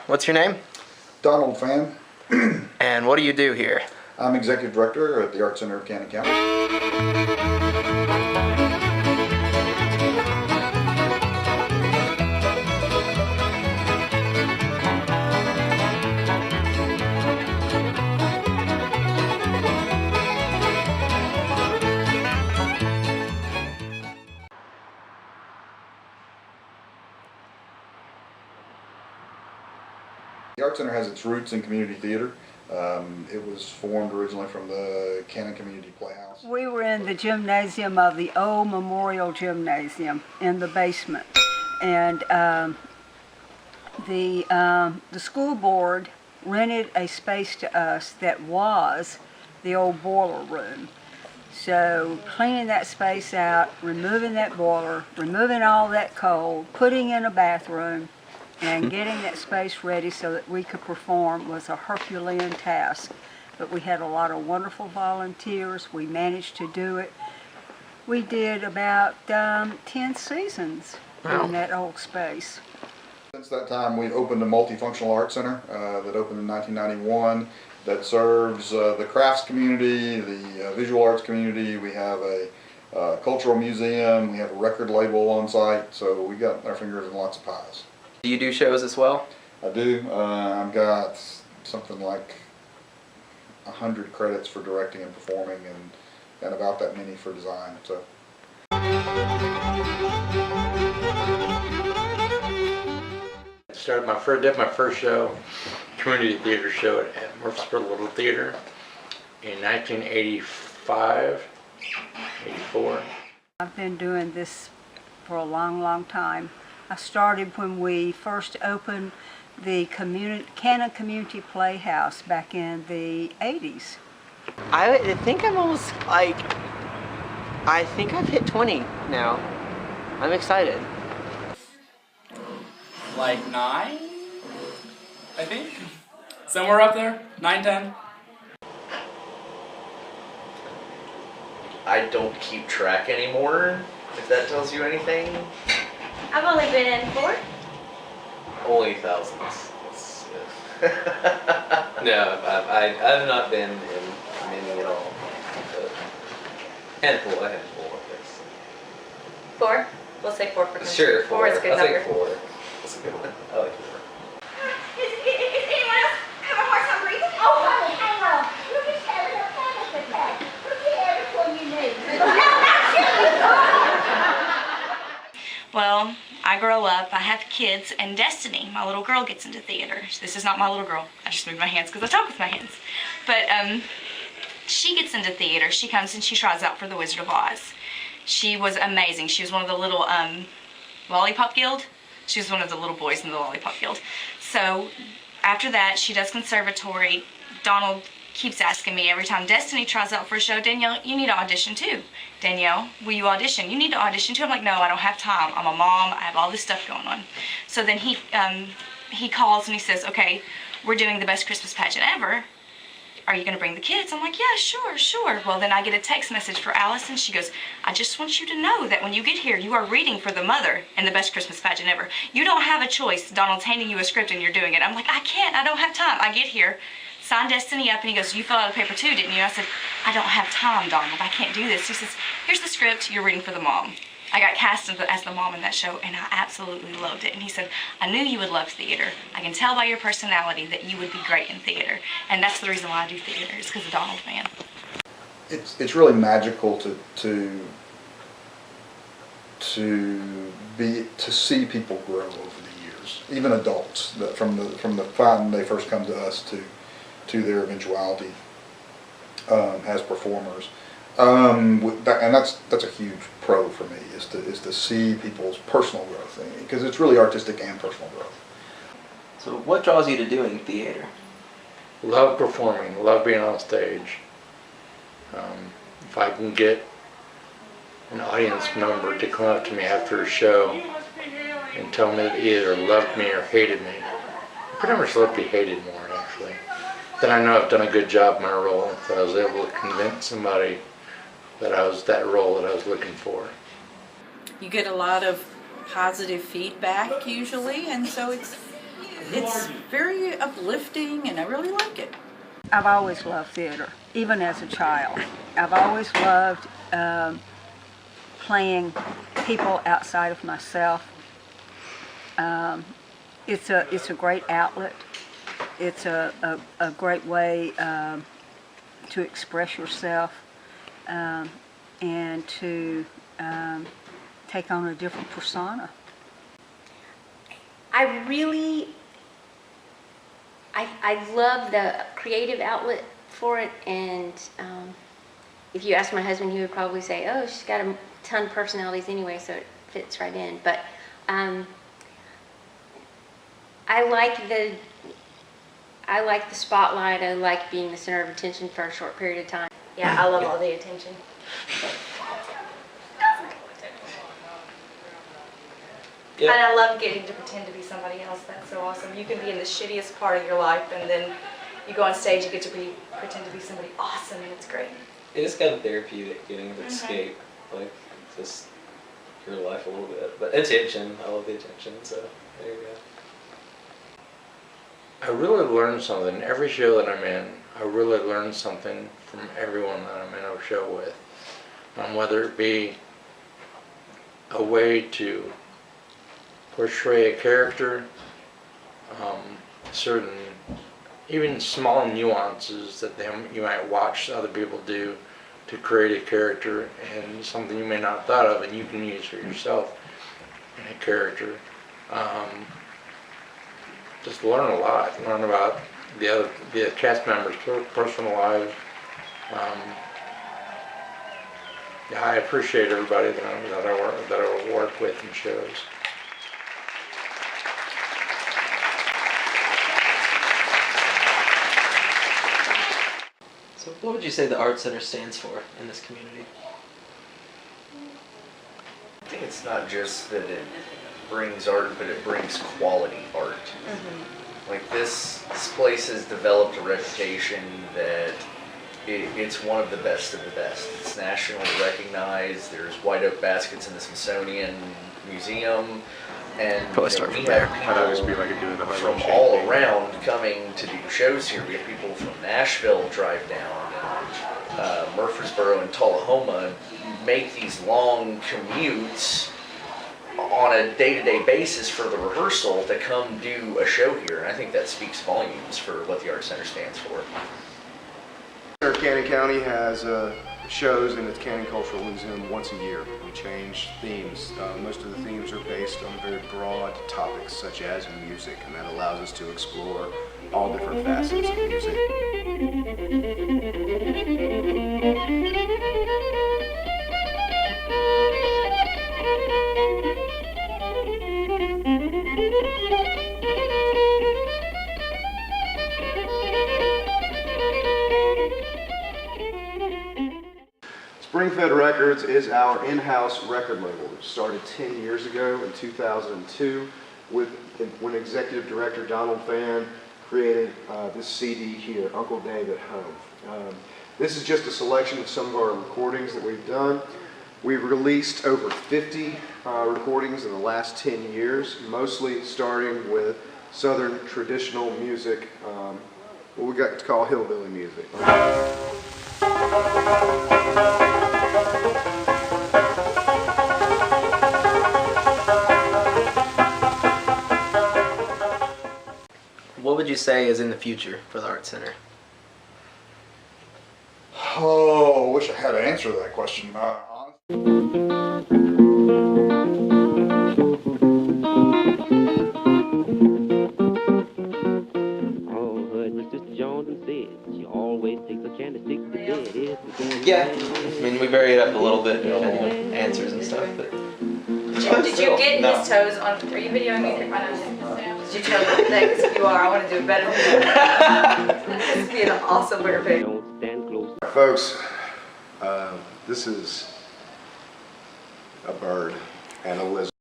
What's your name? Donald Fan. And what do you do here? I'm Executive Director at the Art Center of Cannon County. The Art Center has its roots in community theater. It was formed originally from the Cannon Community Playhouse. We were in the gymnasium of the old Memorial Gymnasium in the basement, and the school board rented a space to us that was the old boiler room. So cleaning that space out, removing that boiler, removing all that coal, putting in a bathroom, and getting that space ready so that we could perform was a Herculean task. But we had a lot of wonderful volunteers. We managed to do it. We did about 10 seasons in that old space. Since that time, we've opened a multifunctional art center that opened in 1991 that serves the crafts community, the visual arts community. We have a cultural museum. We have a record label on site. So we got our fingers in lots of pies. Do you do shows as well? I do. I've got something like 100 credits for directing and performing, and about that many for design. So. Did my first show, community theater show at Murfreesboro Little Theater in 1985, 84. I've been doing this for a long, long time. I started when we first opened the Cannon Community Playhouse back in the 80s. I think I'm almost like, I think I've hit 20 now. I'm excited. Like 9, I think. Somewhere up there, 9, 10. I don't keep track anymore, if that tells you anything. I've only been in 4. Only thousands. No, I've not been in many at all. A handful, I guess. 4? We'll say 4 for Sure, 4. Is a good I'll number. take 4. That's a good one. I like 4. Is anyone else have a hard time breathing? Oh, honey, hang on. You're just having a panic attack. Look at it when you need. Well, I grow up, I have kids, and Destiny, my little girl, gets into theater. This is not my little girl. I just moved my hands because I talk with my hands. But she gets into theater. She comes and she tries out for the Wizard of Oz. She was amazing. She was one of the little Lollipop Guild. She was one of the little boys in the Lollipop Guild. So after that, she does conservatory. Donald keeps asking me every time Destiny tries out for a show, Danielle, you need to audition too. Danielle, will you audition? You need to audition too. I'm like, no, I don't have time. I'm a mom. I have all this stuff going on. So then he calls and he says, okay, we're doing the best Christmas pageant ever. Are you going to bring the kids? I'm like, yeah, sure. Well, then I get a text message for Alice, and she goes, I just want you to know that when you get here, you are reading for the mother in the best Christmas pageant ever. You don't have a choice. Donald's handing you a script and you're doing it. I'm like, I can't. I don't have time. I get here, sign Destiny up, and he goes, you filled out a paper too, didn't you? I said, I don't have time, Donald. I can't do this. He says, here's the script. You're reading for the mom. I got cast as the mom in that show, and I absolutely loved it. And he said, I knew you would love theater. I can tell by your personality that you would be great in theater. And that's the reason why I do theater, is because of Donald Fan. It's really magical to see people grow over the years, even adults, from the time they first come to us to their eventuality as performers. And that's a huge pro for me, is to see people's personal growth, because it's really artistic and personal growth. So what draws you to doing theater? Love performing, love being on stage. If I can get an audience member to come up to me after a show and tell me that they either loved me or hated me, I pretty much love to be hated more, actually. Then I know I've done a good job in my role, that I was able to convince somebody that I was that role that I was looking for. You get a lot of positive feedback usually, and so It's very uplifting, and I really like it. I've always loved theater, even as a child. I've always loved playing people outside of myself. It's a great outlet. It's a great way to express yourself and to take on a different persona. I love the creative outlet for it, and if you ask my husband, he would probably say, oh, she's got a ton of personalities anyway, so it fits right in. But I like the spotlight. I like being the center of attention for a short period of time. Yeah, I love all the attention. And I love getting to pretend to be somebody else. That's so awesome. You can be in the shittiest part of your life, and then you go on stage, you get to pretend to be somebody awesome, and it's great. It is kind of therapeutic, getting to escape, like, just your life a little bit. But attention, I love the attention, so there you go. I really learn something. Every show that I'm in, I really learn something from everyone that I'm in a show with. Whether it be a way to portray a character, certain, even small nuances that you might watch other people do to create a character, and something you may not have thought of and you can use for yourself in a character. Just learn a lot. Learn about the cast members' personal lives. Yeah, I appreciate everybody that I work with in shows. So what would you say the Art Center stands for in this community? I think it's not just that it brings art, but it brings quality art. Like this place has developed a reputation that it's one of the best of the best. It's nationally recognized. There's white oak baskets in the Smithsonian Museum, and Probably start we from there. have people from all around coming to do shows here. We have people from Nashville drive down, and Murfreesboro and Tullahoma make these long commutes on a day-to-day basis for the rehearsal to come do a show here, and I think that speaks volumes for what the Art Center stands for. Cannon County has shows in its Cannon Cultural Museum once a year. We change themes. Most of the themes are based on very broad topics such as music, and that allows us to explore all different facets of music. Spring-Fed Records is our in-house record label. It started 10 years ago in 2002 when Executive Director Donald Fan created this CD here, Uncle Dave at Home. This is just a selection of some of our recordings that we've done. We've released over 50 recordings in the last 10 years, mostly starting with Southern traditional music, what we got to call hillbilly music. What would you say is in the future for the Art Center? Oh, I wish I had an answer to that question. Yeah, I mean, we vary it up a little bit depending on answers and stuff, but... Did you get his toes on? Are you videoing me right now? Did you tell him that? Because if you are, I want to do it better than that. This would be an awesome bigger pic. Folks, this is a bird and a lizard.